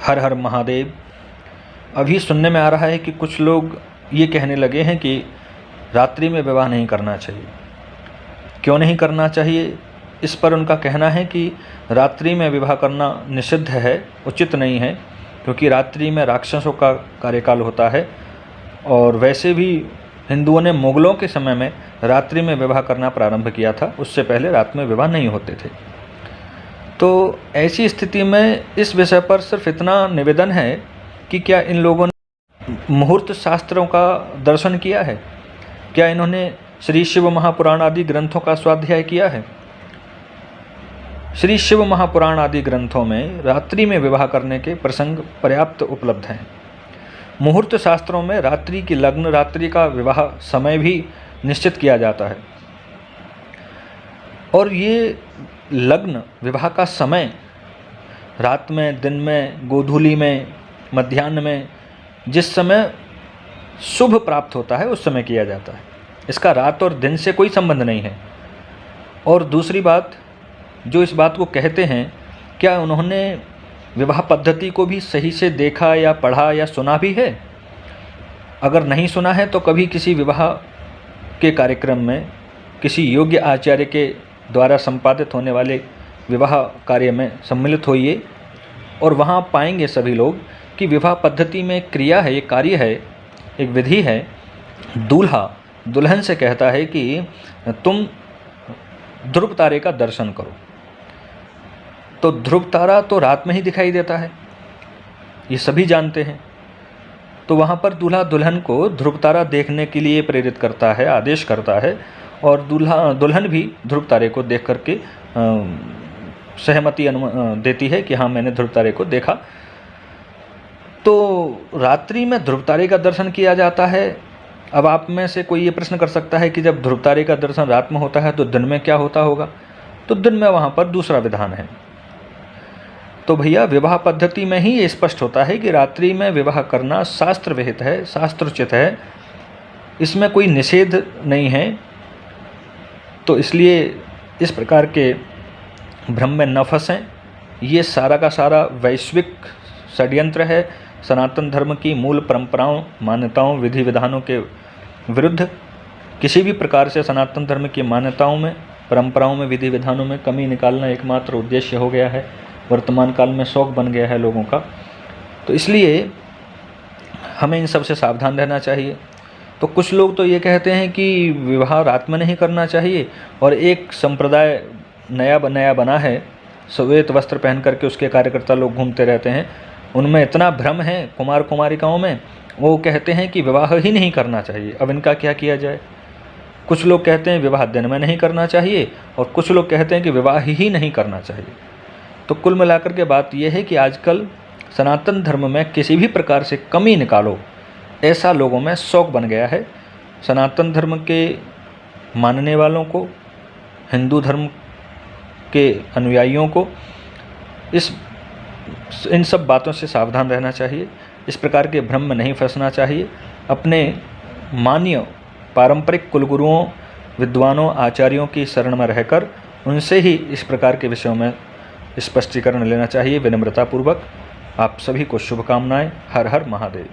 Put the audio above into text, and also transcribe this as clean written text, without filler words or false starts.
हर हर महादेव। अभी सुनने में आ रहा है कि कुछ लोग ये कहने लगे हैं कि रात्रि में विवाह नहीं करना चाहिए। क्यों नहीं करना चाहिए? इस पर उनका कहना है कि रात्रि में विवाह करना निषिद्ध है, उचित नहीं है, क्योंकि रात्रि में राक्षसों का कार्यकाल होता है। और वैसे भी हिंदुओं ने मुगलों के समय में रात्रि में विवाह करना प्रारंभ किया था, उससे पहले रात में विवाह नहीं होते थे। तो ऐसी स्थिति में इस विषय पर सिर्फ इतना निवेदन है कि क्या इन लोगों ने मुहूर्त शास्त्रों का दर्शन किया है? क्या इन्होंने श्री शिव महापुराण आदि ग्रंथों का स्वाध्याय किया है? श्री शिव महापुराण आदि ग्रंथों में रात्रि में विवाह करने के प्रसंग पर्याप्त उपलब्ध हैं। मुहूर्त शास्त्रों में रात्रि की लग्न, रात्रि का विवाह समय भी निश्चित किया जाता है। और ये लग्न विवाह का समय रात में, दिन में, गोधूली में, मध्याह्न में, जिस समय शुभ प्राप्त होता है उस समय किया जाता है। इसका रात और दिन से कोई संबंध नहीं है। और दूसरी बात, जो इस बात को कहते हैं, क्या उन्होंने विवाह पद्धति को भी सही से देखा या पढ़ा या सुना भी है? अगर नहीं सुना है तो कभी किसी विवाह के कार्यक्रम में किसी योग्य आचार्य के द्वारा संपादित होने वाले विवाह कार्य में सम्मिलित होइए, और वहाँ पाएंगे सभी लोग कि विवाह पद्धति में एक क्रिया है, एक कार्य है, एक विधि है। दूल्हा दुल्हन से कहता है कि तुम ध्रुव तारे का दर्शन करो। तो ध्रुव तारा तो रात में ही दिखाई देता है, ये सभी जानते हैं। तो वहाँ पर दूल्हा दुल्हन को ध्रुव तारा देखने के लिए प्रेरित करता है, आदेश करता है, और दुल्हन भी ध्रुव तारे को देख करके सहमति देती है कि हाँ, मैंने ध्रुव तारे को देखा। तो रात्रि में ध्रुव तारे का दर्शन किया जाता है। अब आप में से कोई ये प्रश्न कर सकता है कि जब ध्रुव तारे का दर्शन रात में होता है तो दिन में क्या होता होगा? तो दिन में वहाँ पर दूसरा विधान है। तो भैया, विवाह पद्धति में ही ये स्पष्ट होता है कि रात्रि में विवाह करना शास्त्र विहित है, शास्त्रोचित है, इसमें कोई निषेध नहीं है। तो इसलिए इस प्रकार के भ्रम में न फंसें। ये सारा का सारा वैश्विक षड्यंत्र है, सनातन धर्म की मूल परंपराओं, मान्यताओं, विधि विधानों के विरुद्ध। किसी भी प्रकार से सनातन धर्म की मान्यताओं में, परंपराओं में, विधि विधानों में कमी निकालना एकमात्र उद्देश्य हो गया है, वर्तमान काल में शौक बन गया है लोगों का। तो इसलिए हमें इन सब से सावधान रहना चाहिए। तो कुछ लोग तो ये कहते हैं कि विवाह रात में नहीं करना चाहिए, और एक संप्रदाय नया बना है, श्वेत वस्त्र पहन करके उसके कार्यकर्ता लोग घूमते रहते हैं। उनमें इतना भ्रम है कुमार कुमारिकाओं में, वो कहते हैं कि विवाह ही नहीं करना चाहिए। अब इनका क्या किया जाए? कुछ लोग कहते हैं विवाह दिन में नहीं करना चाहिए, और कुछ लोग कहते हैं कि विवाह ही नहीं करना चाहिए। तो कुल मिलाकर के बात यह है कि आजकल सनातन धर्म में किसी भी प्रकार से कमी निकालो, ऐसा लोगों में शौक बन गया है। सनातन धर्म के मानने वालों को, हिंदू धर्म के अनुयायियों को इन सब बातों से सावधान रहना चाहिए। इस प्रकार के भ्रम में नहीं फंसना चाहिए। अपने मान्य पारंपरिक कुलगुरुओं, विद्वानों, आचार्यों की शरण में रहकर उनसे ही इस प्रकार के विषयों में स्पष्टीकरण लेना चाहिए विनम्रतापूर्वक। आप सभी को शुभकामनाएं। हर हर महादेव।